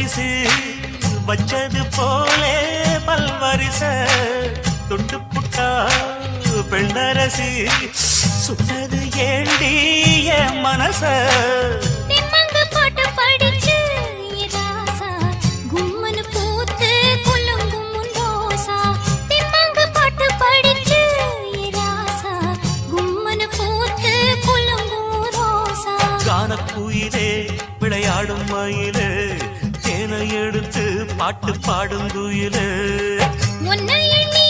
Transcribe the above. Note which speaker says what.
Speaker 1: பரிசு வச்சது போலே பல்வரிச தொட்டு புட்டா பெண்ணரசி சுட்டது ஏண்டி என் மனச கானக்குயிலே விளையாடும் மயிலே தேனை எடுத்து பாட்டு பாடும் குயிலே
Speaker 2: உன்னை எண்ணி